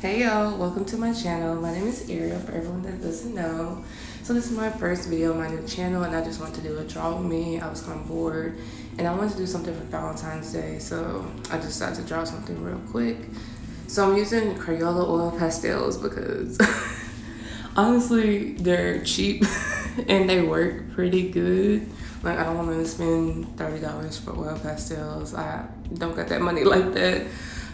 Hey y'all, welcome to my channel. My name is Ariel for everyone that doesn't know. So this is my first video on my new channel and I just wanted to do a draw with me. I was kind of bored and I wanted to do something for Valentine's Day, so I just decided to draw something real quick. So I'm using Crayola oil pastels because honestly they're cheap and they work pretty good. Like I don't want to spend $30 for oil pastels. I don't got that money like that.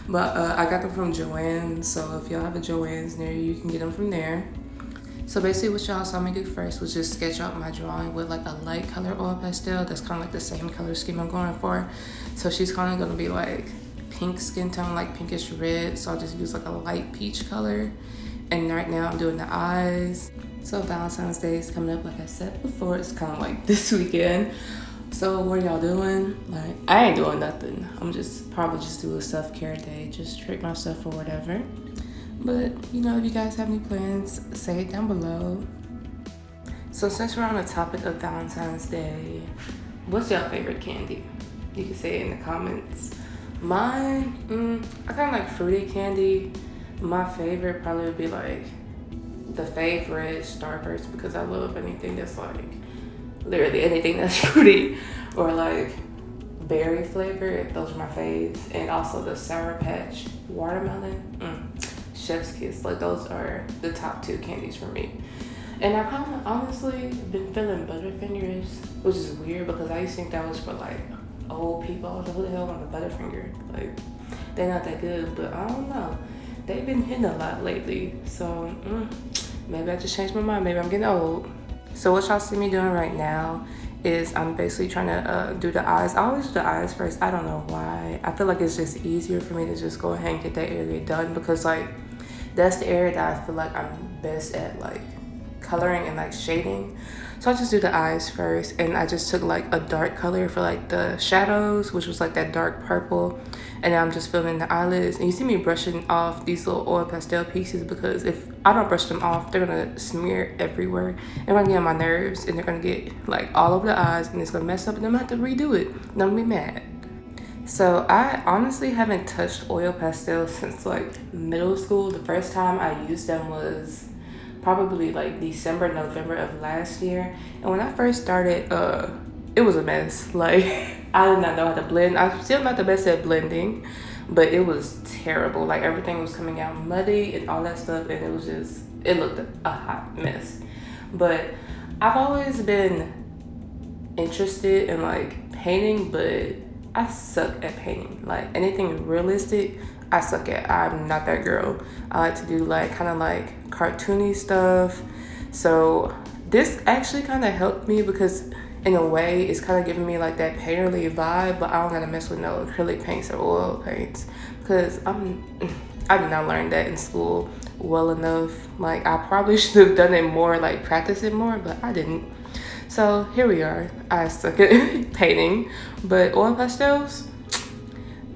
But I got them from Joann's, so if y'all have a Joann's near you, you can get them from there. So basically what y'all saw me do first was just sketch out my drawing with like a light color oil pastel that's kind of like the same color scheme I'm going for. So she's kind of going to be like pink skin tone, like pinkish red, so I'll just use like a light peach color. And right now I'm doing the eyes. So Valentine's Day is coming up, like I said before, it's kind of like this weekend. So what are y'all doing? Like, I ain't doing nothing. I'm just probably just do a self-care day, just treat myself or whatever. But, you know, if you guys have any plans, say it down below. So since we're on the topic of Valentine's Day, what's your favorite candy? You can say it in the comments. Mine, I kind of like fruity candy. My favorite probably would be like the favorite Starburst because I love anything that's like literally anything that's fruity or like berry flavor. Those are my faves. And also the Sour Patch watermelon, chef's kiss. Like those are the top two candies for me. And I kind of honestly been feeling Butterfingers, which is weird because I used to think that was for like old people. I was like, who the hell want a Butterfinger? Like they're not that good, but I don't know, they've been hitting a lot lately. So maybe I just changed my mind. Maybe I'm getting old. So what y'all see me doing right now is I'm basically trying to do the eyes. I always do the eyes first. I don't know why. I feel like it's just easier for me to just go ahead and get that area done because like that's the area that I feel like I'm best at, like coloring and like shading. So I just do the eyes first, and I just took like a dark color for like the shadows, which was like that dark purple. And then I'm just filling the eyelids. And you see me brushing off these little oil pastel pieces because if I don't brush them off, they're gonna smear everywhere. And gonna get on my nerves and they're gonna get like all over the eyes and it's gonna mess up and I'm gonna have to redo it. And I'm gonna be mad. So I honestly haven't touched oil pastels since like middle school. The first time I used them was probably like December, November of last year. And when I first started, it was a mess. Like I did not know how to blend. I'm still not the best at blending, but it was terrible. Like everything was coming out muddy and all that stuff, and it looked a hot mess. But I've always been interested in like painting, but I suck at painting. Like anything realistic, I suck at. I'm not that girl. I like to do like kind of like cartoony stuff. So this actually kind of helped me because in a way it's kind of giving me like that painterly vibe, but I don't gotta mess with no acrylic paints or oil paints because I did not learn that in school well enough. Like I probably should have done it more, like practice it more, but I didn't. So here we are. I suck at painting, but oil pastels,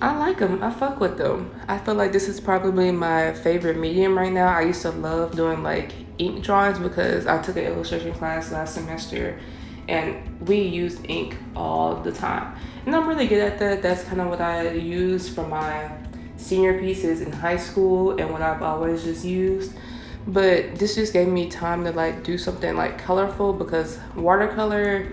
I like them. I fuck with them. I feel like this is probably my favorite medium right now. I used to love doing like ink drawings because I took an illustration class last semester and we used ink all the time. And I'm really good at that. That's kind of what I used for my senior pieces in high school and what I've always just used. But this just gave me time to like do something like colorful because watercolor,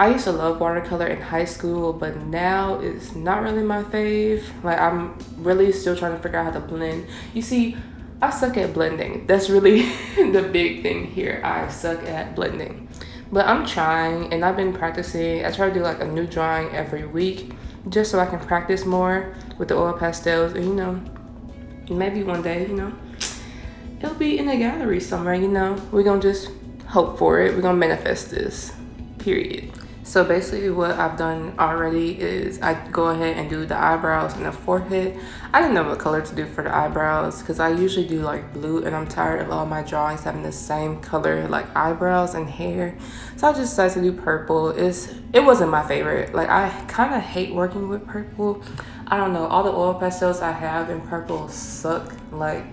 I used to love watercolor in high school, but now it's not really my fave. Like I'm really still trying to figure out how to blend. You see, I suck at blending. That's really the big thing here. I suck at blending. But I'm trying and I've been practicing. I try to do like a new drawing every week just so I can practice more with the oil pastels. And you know, maybe one day, you know, it'll be in a gallery somewhere, you know. We're gonna just hope for it. We're gonna manifest this, period. So basically what I've done already is I go ahead and do the eyebrows and the forehead. I didn't know what color to do for the eyebrows because I usually do like blue, and I'm tired of all my drawings having the same color like eyebrows and hair. So I just decided to do purple. It wasn't my favorite. Like I kind of hate working with purple. I don't know, all the oil pastels I have in purple suck. Like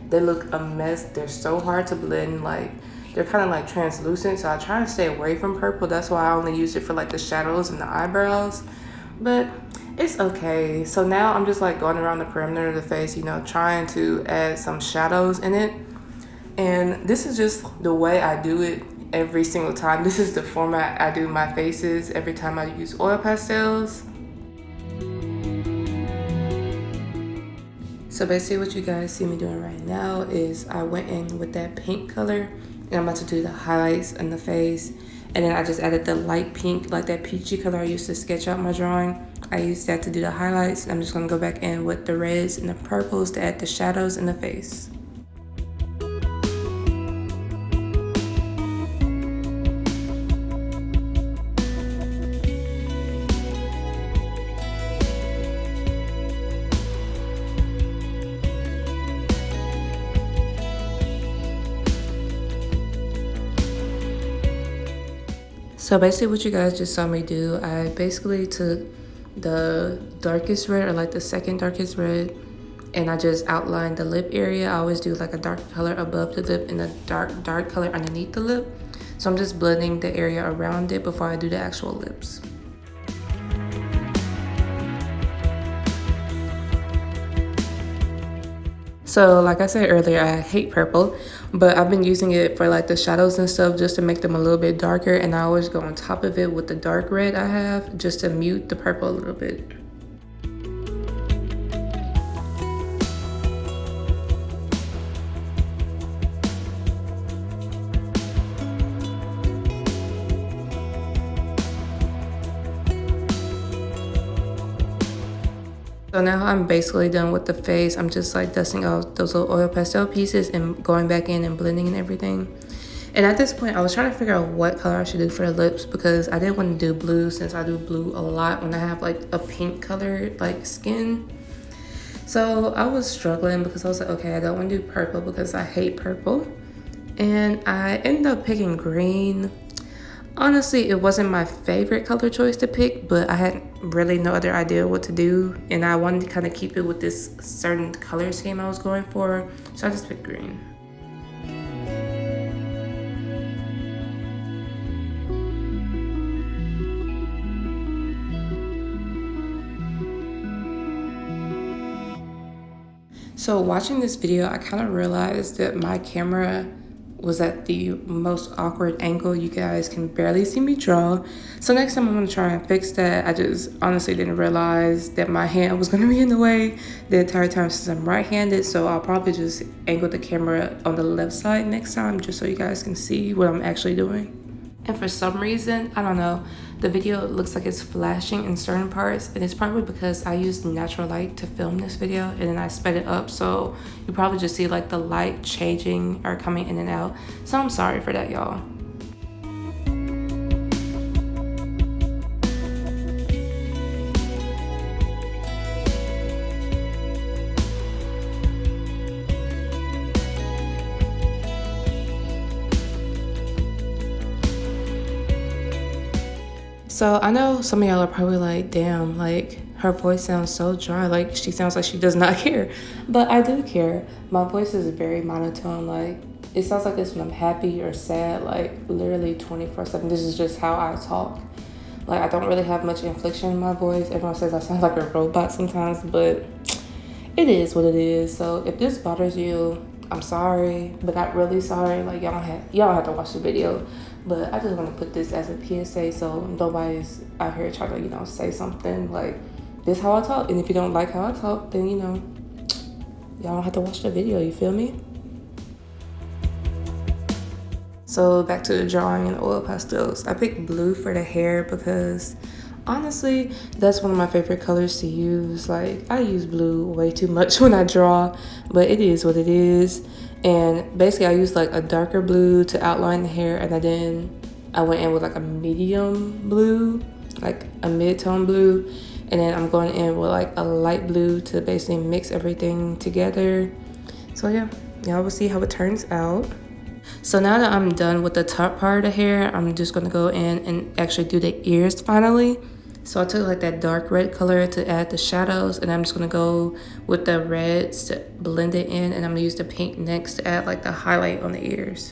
they look a mess. They're so hard to blend. Like they're kind of like translucent, so I try to stay away from purple. That's why I only use it for like the shadows and the eyebrows. But It's okay. So now I'm just like going around the perimeter of the face, you know, trying to add some shadows in it. And this is just the way I do it every single time. This is the format I do my faces every time I use oil pastels. So basically what you guys see me doing right now is I went in with that pink color and I'm about to do the highlights in the face. And then I just added the light pink, like that peachy color I used to sketch out my drawing. I used that to do the highlights. I'm just gonna go back in with the reds and the purples to add the shadows in the face. So basically what you guys just saw me do, I basically took the darkest red, or like the second darkest red, and I just outlined the lip area. I always do like a dark color above the lip and a dark color underneath the lip. So I'm just blending the area around it before I do the actual lips. So like I said earlier, I hate purple, but I've been using it for like the shadows and stuff just to make them a little bit darker, and I always go on top of it with the dark red I have just to mute the purple a little bit. So now I'm basically done with the face. I'm just like dusting off those little oil pastel pieces and going back in and blending and everything. And at this point, I was trying to figure out what color I should do for the lips because I didn't want to do blue since I do blue a lot when I have like a pink colored like skin. So I was struggling because I was like, okay, I don't want to do purple because I hate purple. And I ended up picking green. Honestly, it wasn't my favorite color choice to pick, but I had really no other idea what to do. And I wanted to kind of keep it with this certain color scheme I was going for. So I just picked green. So watching this video, I kind of realized that my camera was at the most awkward angle. You guys can barely see me draw. So next time I'm gonna try and fix that. I just honestly didn't realize that my hand was gonna be in the way the entire time since I'm right-handed. So I'll probably just angle the camera on the left side next time just so you guys can see what I'm actually doing. And for some reason, I don't know, the video looks like it's flashing in certain parts, and it's probably because I used natural light to film this video and then I sped it up, so you probably just see like the light changing or coming in and out. So I'm sorry for that, y'all. So I know some of y'all are probably like, damn, like her voice sounds so dry. Like she sounds like she does not care. But I do care. My voice is very monotone. Like it sounds like this when I'm happy or sad, like literally 24/7. This is just how I talk. Like I don't really have much inflection in my voice. Everyone says I sound like a robot sometimes, but it is what it is. So if this bothers you, I'm sorry, but not really sorry. Like y'all don't have to watch the video. But I just want to put this as a PSA so nobody's out here trying to, you know, say something like this is how I talk. And if you don't like how I talk, then, you know, y'all don't have to watch the video. You feel me? So back to the drawing and oil pastels. I picked blue for the hair because honestly, that's one of my favorite colors to use. Like I use blue way too much when I draw, but it is what it is. And basically I used like a darker blue to outline the hair, and then I went in with like a medium blue, like a mid-tone blue, and then I'm going in with like a light blue to basically mix everything together. So yeah, y'all will see how it turns out. So now that I'm done with the top part of the hair, I'm just gonna go in and actually do the ears finally. So I took like that dark red color to add the shadows, and I'm just gonna go with the reds to blend it in, and I'm gonna use the pink next to add like the highlight on the ears.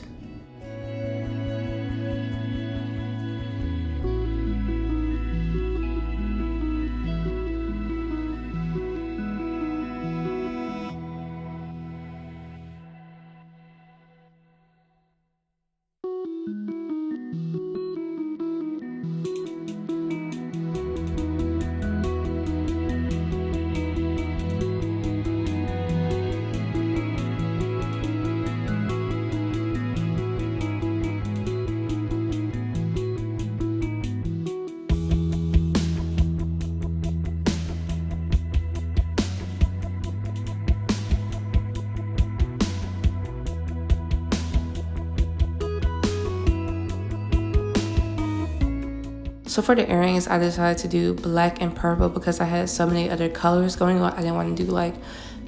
So for the earrings, I decided to do black and purple because I had so many other colors going on. I didn't want to do like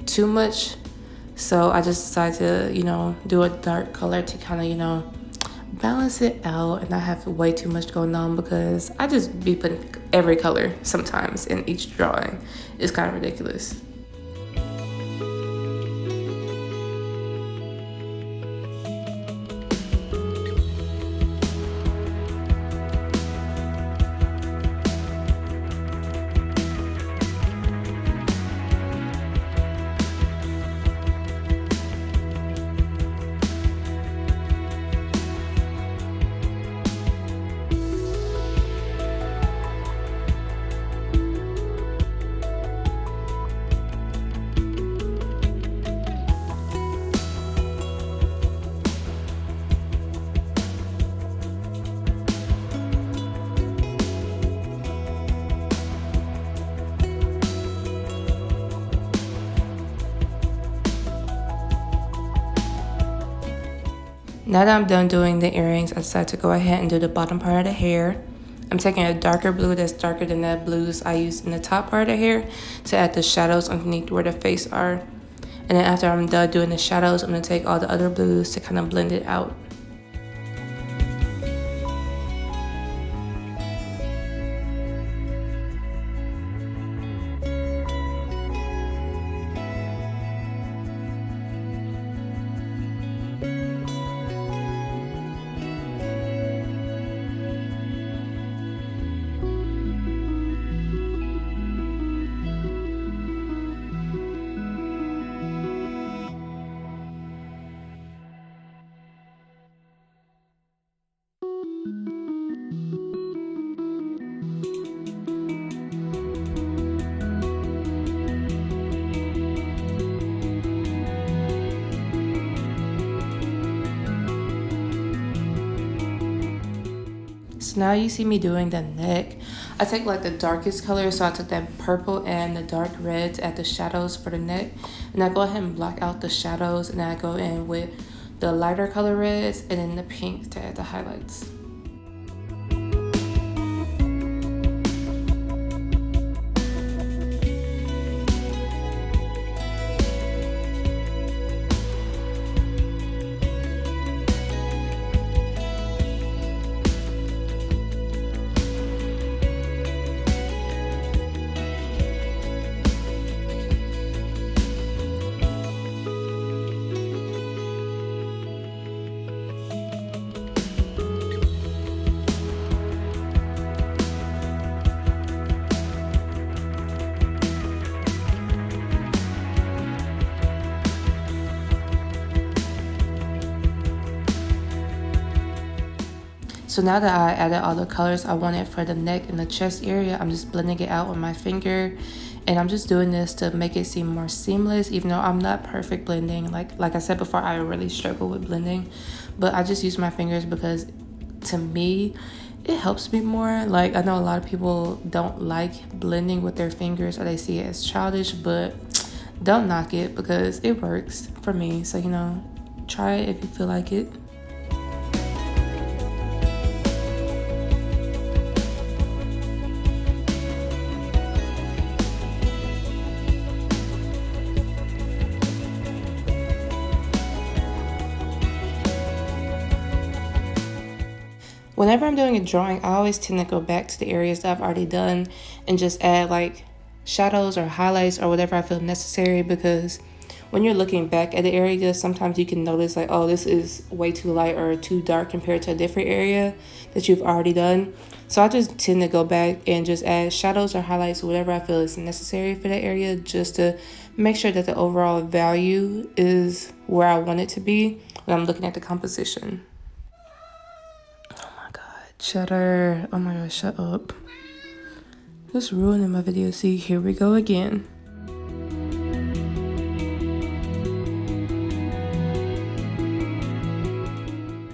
too much. So I just decided to, do a dark color to kind of, balance it out and not have way too much going on, because I just be putting every color sometimes in each drawing. It's kind of ridiculous. Now that I'm done doing the earrings, I decided to go ahead and do the bottom part of the hair. I'm taking a darker blue that's darker than the blues I used in the top part of the hair to add the shadows underneath where the face are. And then after I'm done doing the shadows, I'm going to take all the other blues to kind of blend it out. So now you see me doing the neck. I take like the darkest color, so I took that purple and the dark red to add the shadows for the neck. And I go ahead and block out the shadows, and then I go in with the lighter color reds and then the pink to add the highlights. So now that I added all the colors I wanted for the neck and the chest area, I'm just blending it out with my finger. And I'm just doing this to make it seem more seamless, even though I'm not perfect blending. Like I said before, I really struggle with blending. But I just use my fingers because to me, it helps me more. Like, I know a lot of people don't like blending with their fingers, or they see it as childish, but don't knock it because it works for me. So, try it if you feel like it. Whenever I'm doing a drawing, I always tend to go back to the areas that I've already done and just add like shadows or highlights or whatever I feel necessary, because when you're looking back at the area, sometimes you can notice like, oh, this is way too light or too dark compared to a different area that you've already done. So I just tend to go back and just add shadows or highlights, whatever I feel is necessary for that area, just to make sure that the overall value is where I want it to be when I'm looking at the composition. Cheddar. Oh my gosh, shut up. Just ruining my video. See, here we go again.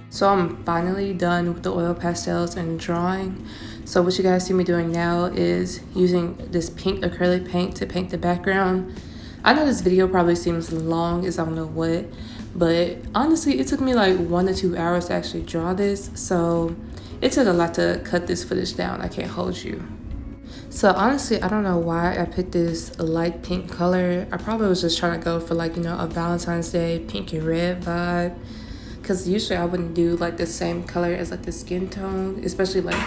So I'm finally done with the oil pastels and drawing. So what you guys see me doing now is using this pink acrylic paint to paint the background. I know this video probably seems long as I don't know what, but honestly, it took me like 1 to 2 hours to actually draw this. So It took a lot to cut this footage down, I can't hold you. So honestly, I don't know why I picked this light pink color. I probably was just trying to go for like, you know, a Valentine's Day pink and red vibe. Because usually I wouldn't do like the same color as like the skin tone, especially like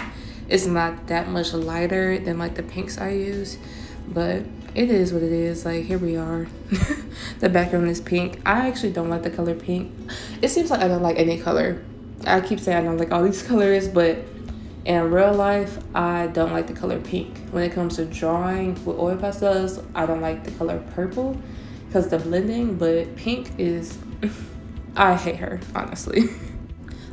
it's not that much lighter than like the pinks I use. But it is what it is. Like, here we are. The background is pink. I actually don't like the color pink. It seems like I don't like any color. I keep saying I don't like all these colors, but in real life, I don't like the color pink. When it comes to drawing with oil pastels, I don't like the color purple because the blending, but pink is, I hate her, honestly.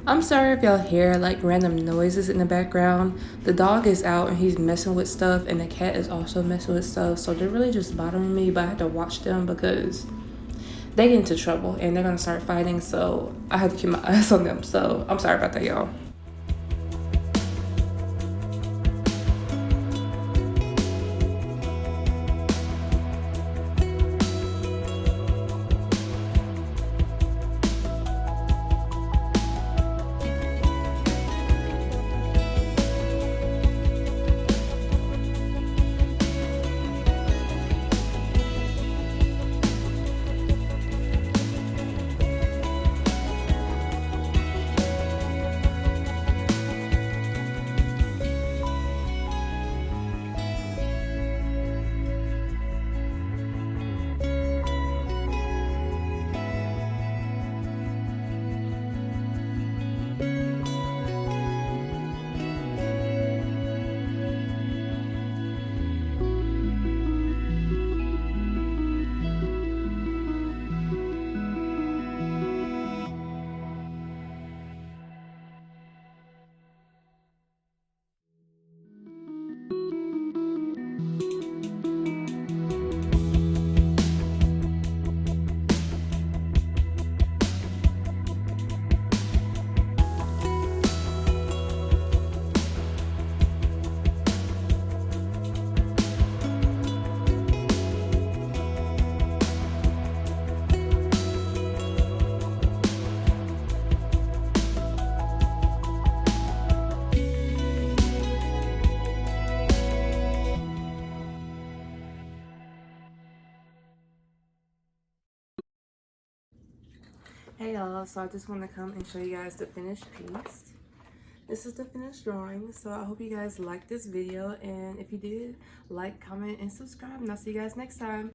I'm sorry if y'all hear like random noises in the background. The dog is out and he's messing with stuff, and the cat is also messing with stuff. So they're really just bothering me, but I had to watch them because they get into trouble and they're gonna start fighting. So I have to keep my eyes on them. So I'm sorry about that, y'all. Hey y'all, so I just want to come and show you guys the finished piece. This is the finished drawing, so I hope you guys liked this video, and if you did, like, comment, and subscribe, and I'll see you guys next time.